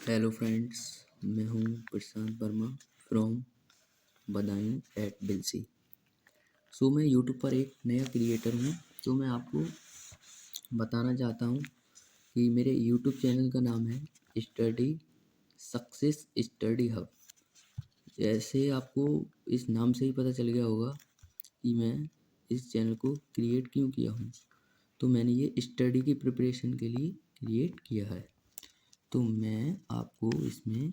Hello friends, मैं हूं प्रशांत Verma from Badaun eight Bilsi. मैं यूट्यूब पर एक नया क्रिएटर हूं। तो मैं आपको बताना चाहता हूं कि मेरे यूट्यूब चैनल का नाम है स्टडी सक्सेस स्टडी हब। जैसे आपको इस नाम से ही पता चल गया होगा कि मैं इस चैनल को क्रिएट क्यों किया हूँ। तो मैंने ये स्टडी की प्रिपरेशन के लिए क्रिएट किया है। तो मैं आपको इसमें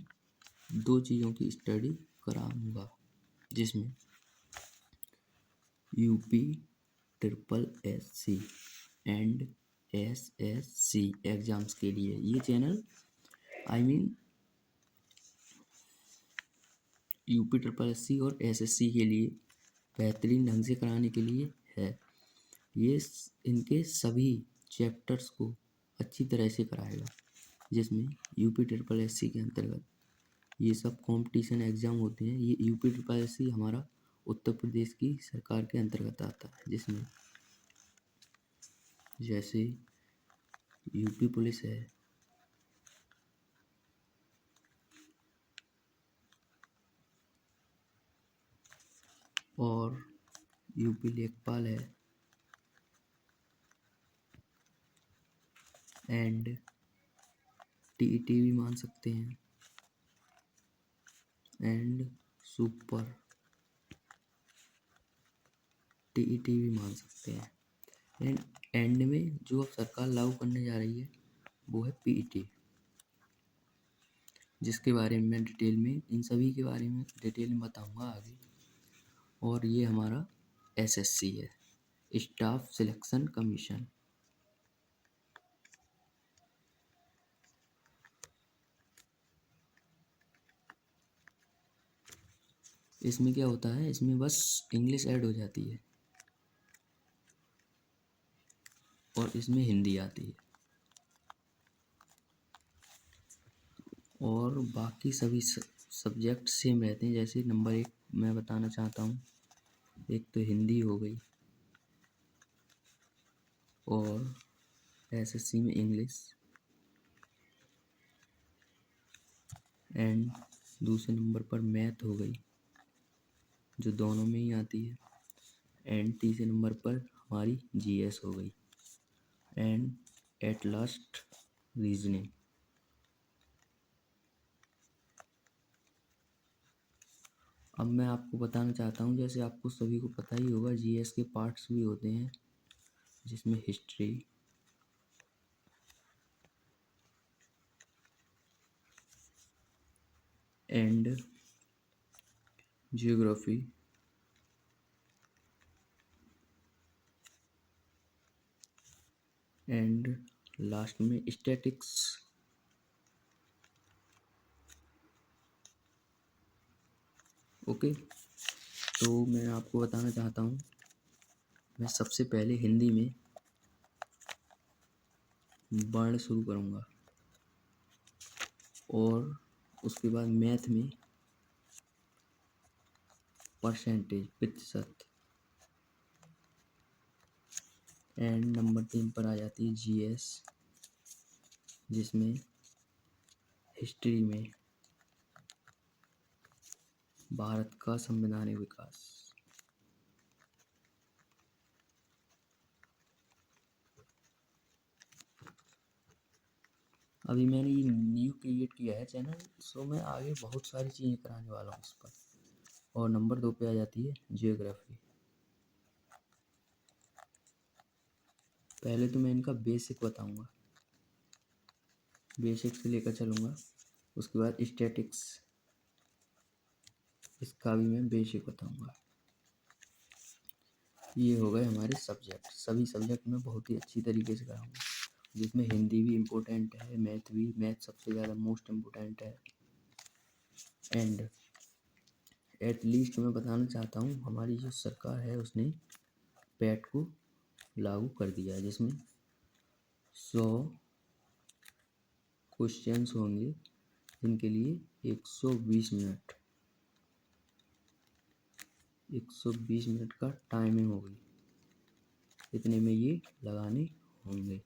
दो चीज़ों की स्टडी कराऊंगा, जिसमें UP triple S C and SSC exams के लिए ये channel UP triple S C और एसएससी के लिए बेहतरीन ढंग से कराने के लिए है। ये इनके सभी चैप्टर्स को अच्छी तरह से कराएगा, जिसमें यूपी ट्रिपल एस सी के अंतर्गत ये सब कंपटीशन एग्ज़ाम होते हैं। ये यूपी ट्रिपल एस सी हमारा उत्तर प्रदेश की सरकार के अंतर्गत आता है, जिसमें जैसे यूपी पुलिस है, और यूपी लेखपाल है, एंड टीईटी भी मान सकते हैं, एंड सुपर टीईटी भी मान सकते हैं। एंड में जो अब सरकार लागू करने जा रही है वो है पीईटी, जिसके बारे में मैं डिटेल में इन सभी के बारे में डिटेल में बताऊंगा आगे। और ये हमारा एसएससी है, स्टाफ सिलेक्शन कमीशन। इसमें क्या होता है, इसमें बस इंग्लिश ऐड हो जाती है और इसमें हिंदी आती है, और बाकी सभी सब्जेक्ट सेम रहते हैं। जैसे नंबर 1 मैं बताना चाहता हूँ, एक तो हिंदी हो गई, और एसएससी में इंग्लिश, एंड दूसरे नंबर पर मैथ हो गई, जो दोनों में ही आती है, एंड तीसरे नंबर पर हमारी जीएस हो गई, एंड एट लास्ट रीजनिंग। अब मैं आपको बताना चाहता हूँ, जैसे आपको सभी को पता ही होगा जीएस के पार्ट्स भी होते हैं, जिसमें history, and geography, and last में स्टैटिक्स। ओके, तो मैं आपको बताना चाहता हूँ, मैं सबसे पहले हिंदी में वर्ण शुरू करूँगा, और उसके बाद मैथ में परसेंटेज प्रतिशत, एंड नंबर 3 पर आ जाती है जीएस, जिसमें हिस्ट्री में भारत का संवैधानिक विकास। अभी मैंने ये न्यू क्रिएट किया है चैनल, मैं आगे बहुत सारी चीज़ें कराने वाला हूँ इस पर। और नंबर 2 पे आ जाती है जियोग्राफी। पहले तो मैं इनका बेसिक बताऊंगा, बेसिक से लेकर चलूँगा। उसके बाद स्टैटिक्स, इसका भी मैं बेसिक बताऊंगा। ये हो गए हमारे सब्जेक्ट। सभी सब्जेक्ट में बहुत ही अच्छी तरीके से कराऊंगा, जिसमें हिंदी भी इम्पोर्टेंट है, मैथ भी। मैथ सबसे ज़्यादा मोस्ट इम्पोर्टेंट है। एंड एटलीस्ट मैं बताना चाहता हूँ, हमारी जो सरकार है उसने पैट को लागू कर दिया है, जिसमें 100 क्वेश्चंस होंगे, जिनके लिए 120 मिनट 120 मिनट का टाइमिंग होगी। इतने में ये लगाने होंगे।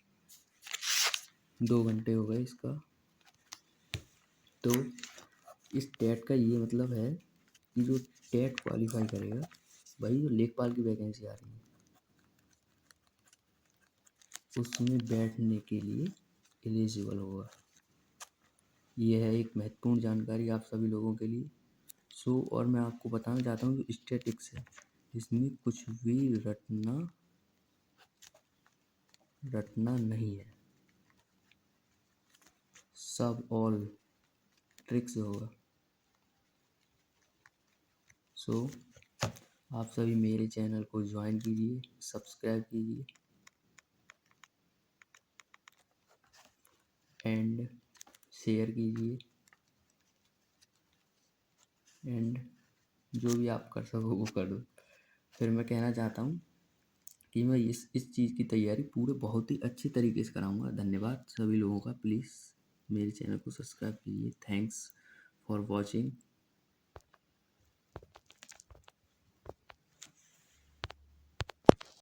2 घंटे हो गए इसका तो इस टेट का ये मतलब है कि जो टेट क्वालिफाई करेगा वही जो लेखपाल की वैकेंसी आ रही है उसमें बैठने के लिए एलिजिबल होगा। ये है एक महत्वपूर्ण जानकारी आप सभी लोगों के लिए। और मैं आपको बताना चाहता हूँ जो स्टैटिक्स है इसमें कुछ भी रटना नहीं है, सब ऑल ट्रिक्स होगा। आप सभी मेरे चैनल को ज्वाइन कीजिए, सब्सक्राइब कीजिए एंड शेयर कीजिए एंड जो भी आप कर सको वो कर दो। फिर मैं कहना चाहता हूँ कि मैं इस चीज़ की तैयारी पूरे बहुत ही अच्छे तरीके से कराऊंगा। धन्यवाद सभी लोगों का। प्लीज़ मेरे चैनल को सब्सक्राइब कीजिए। Thanks for watching.